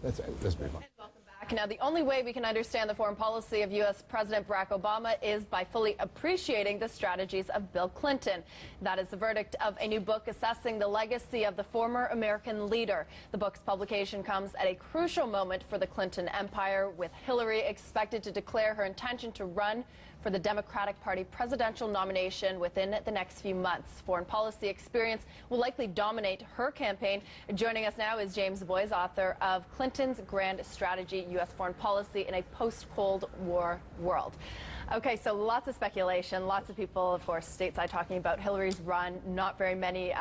let's move on. Now, the only way we can understand the foreign policy of U.S. President Barack Obama is by fully appreciating the strategies of Bill Clinton. That is the verdict of a new book assessing the legacy of the former American leader. The book's publication comes at a crucial moment for the Clinton empire, with Hillary expected to declare her intention to run for the Democratic Party presidential nomination within the next few months. Foreign policy experience will likely dominate her campaign. Joining us now is James Boyes, author of Clinton's Grand Strategy, U.S. Foreign Policy in a Post-Cold War World. Okay, so lots of speculation, lots of people, of course, stateside talking about Hillary's run, not very many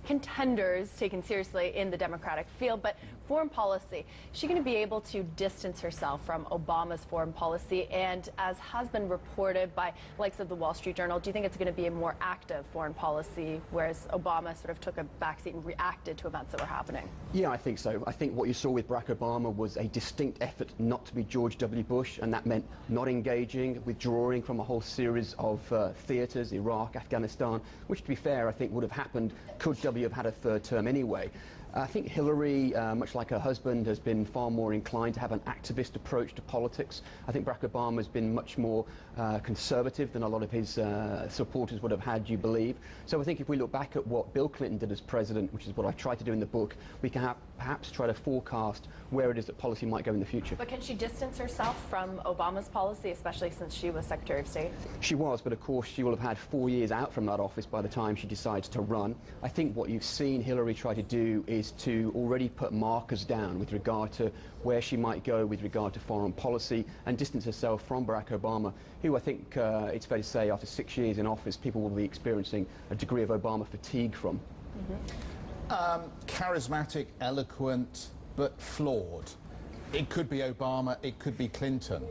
contenders taken seriously in the Democratic field, but foreign policy, is she going to be able to distance herself from Obama's foreign policy? And as has been reported by likes of the Wall Street Journal, do you think it's going to be a more active foreign policy, whereas Obama sort of took a backseat and reacted to events that were happening? Yeah, I think so. I think what you saw with Barack Obama was a distinct effort not to be George W. Bush, and that meant not engaging, withdrawing from a whole series of theaters, Iraq, Afghanistan, which, to be fair, I think would have happened could W have had a third term anyway. I think Hillary, much like her husband, has been far more inclined to have an activist approach to politics. I think Barack Obama has been much more conservative than a lot of his supporters would have had you believe. So I think if we look back at what Bill Clinton did as president, which is what I tried to do in the book, we can perhaps try to forecast where it is that policy might go in the future. But can she distance herself from Obama's policy, especially since she was Secretary of State? She was, but of course she will have had 4 years out from that office by the time she decides to run. I think what you've seen Hillary try to do is to already put markers down with regard to where she might go with regard to foreign policy and distance herself from Barack Obama, who I think it's fair to say after 6 years in office people will be experiencing a degree of Obama fatigue from. Charismatic, eloquent, but flawed. It could be Obama, it could be Clinton.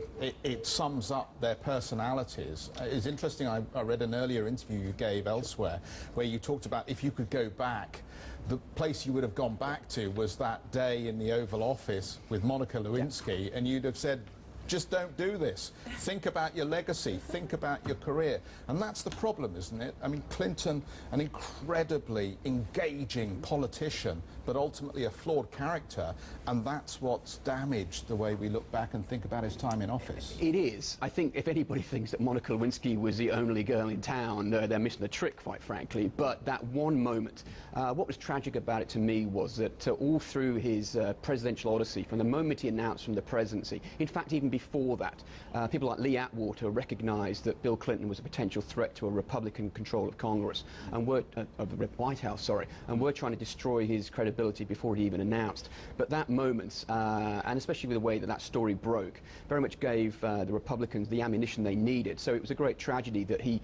It sums up their personalities. It's interesting, I read an earlier interview you gave elsewhere where you talked about if you could go back, the place you would have gone back to was that day in the Oval Office with Monica Lewinsky, and you'd have said, just don't do this. Think about your legacy. Think about your career. And that's the problem, isn't it? I mean, Clinton, an incredibly engaging politician, but ultimately a flawed character, and that's what's damaged the way we look back and think about his time in office. It is. I think if anybody thinks that Monica Lewinsky was the only girl in town, they're missing the trick, quite frankly. But that one moment, what was tragic about it to me was that all through his presidential odyssey, from the moment he announced from the presidency, in fact, even before that, people like Lee Atwater recognized that Bill Clinton was a potential threat to a Republican control of Congress, and of the White House, and were trying to destroy his credibility before he even announced. But that moment, and especially with the way that that story broke, very much gave the Republicans the ammunition they needed. So it was a great tragedy that he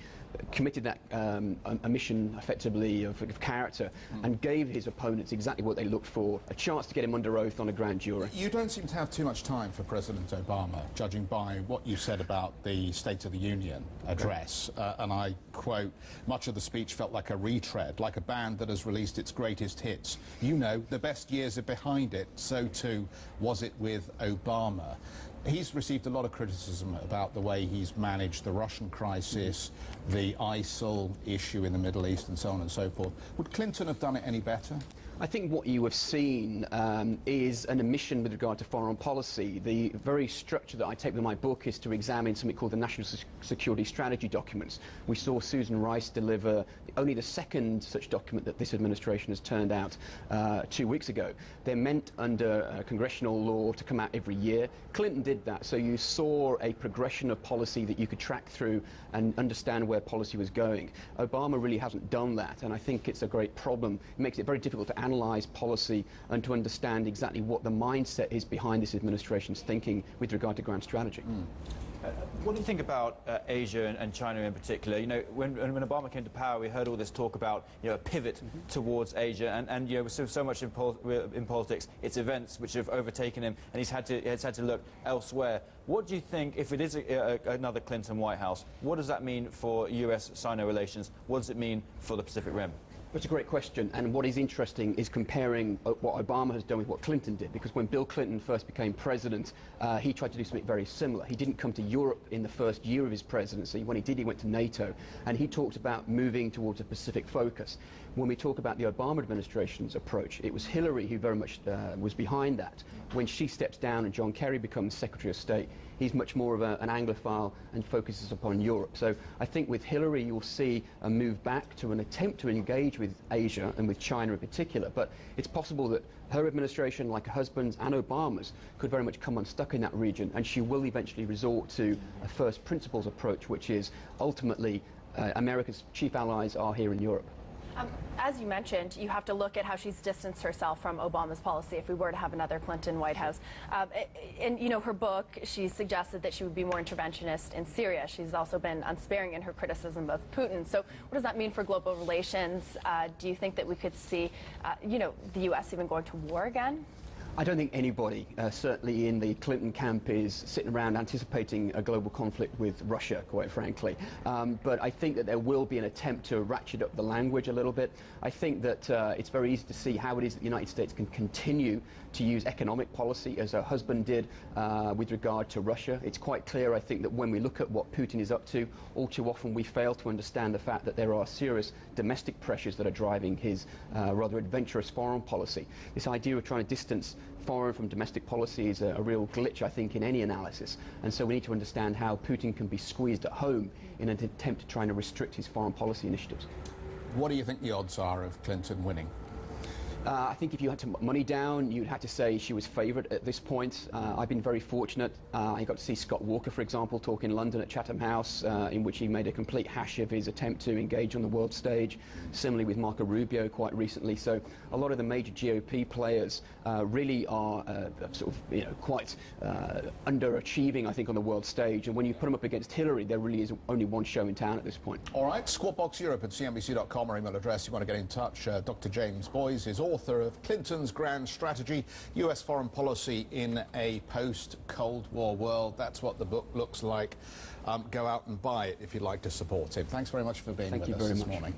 committed that a mission, effectively, of character, and gave his opponents exactly what they looked for, a chance to get him under oath on a grand jury. You don't seem to have too much time for President Obama, judging by what you said about the State of the Union address. And I quote, much of the speech felt like a retread, like a band that has released its greatest hits. You know, the best years are behind it, so too was it with Obama. He's received a lot of criticism about the way he's managed the Russian crisis, the ISIL issue in the Middle East, and so on and so forth. Would Clinton have done it any better? I think what you have seen is an omission with regard to foreign policy. The very structure that I take with my book is to examine something called the National Security Strategy documents. We saw Susan Rice deliver only the second such document that this administration has turned out 2 weeks ago. They're meant under congressional law to come out every year. Clinton did that, so you saw a progression of policy that you could track through and understand where policy was going. Obama really hasn't done that, and I think it's a great problem. It makes it very difficult to analyse policy and to understand exactly what the mindset is behind this administration's thinking with regard to grand strategy. What do you think about Asia and China in particular? You know, when Obama came to power, we heard all this talk about, you know, a pivot towards Asia, and you know, so much in politics, it's events which have overtaken him, and he's had to look elsewhere. What do you think, if it is another Clinton White House, what does that mean for US-Sino relations? What does it mean for the Pacific Rim? That's a great question, and what is interesting is comparing what Obama has done with what Clinton did, because when Bill Clinton first became president, he tried to do something very similar. He didn't come to Europe in the first year of his presidency. When he did, he went to NATO, and he talked about moving towards a Pacific focus. When we talk about the Obama administration's approach, it was Hillary who very much was behind that. When she steps down and John Kerry becomes Secretary of State, he's much more of an Anglophile and focuses upon Europe. So I think with Hillary, you'll see a move back to an attempt to engage with Asia and with China in particular. But it's possible that her administration, like her husband's and Obama's, could very much come unstuck in that region, and she will eventually resort to a first principles approach, which is ultimately America's chief allies are here in Europe. As you mentioned, you have to look at how she's distanced herself from Obama's policy if we were to have another Clinton White House. In her book, she suggested that she would be more interventionist in Syria. She's also been unsparing in her criticism of Putin. So what does that mean for global relations? Do you think that we could see, the U.S. even going to war again? I don't think anybody, certainly in the Clinton camp, is sitting around anticipating a global conflict with Russia, quite frankly. But I think that there will be an attempt to ratchet up the language a little bit. I think that it's very easy to see how it is that the United States can continue to use economic policy as her husband did with regard to Russia. It's quite clear, I think, that when we look at what Putin is up to, all too often we fail to understand the fact that there are serious domestic pressures that are driving his rather adventurous foreign policy. This idea of trying to distance foreign from domestic policy is a real glitch, I think, in any analysis. And so we need to understand how Putin can be squeezed at home in an attempt to try and restrict his foreign policy initiatives. What do you think the odds are of Clinton winning? I think if you had to put money down, you'd have to say she was favoured at this point. I've been very fortunate. I got to see Scott Walker, for example, talk in London at Chatham House, in which he made a complete hash of his attempt to engage on the world stage. Similarly with Marco Rubio quite recently. So a lot of the major GOP players really are quite underachieving, I think, on the world stage. And when you put them up against Hillary, there really is only one show in town at this point. All right, Squawk Box Europe at cnbc.com, our email address. You want to get in touch. Dr. James Boyes is author of Clinton's Grand Strategy, U.S. Foreign Policy in a Post-Cold War World. That's what the book looks like. Go out and buy it if you'd like to support him. Thanks very much for being with us this morning.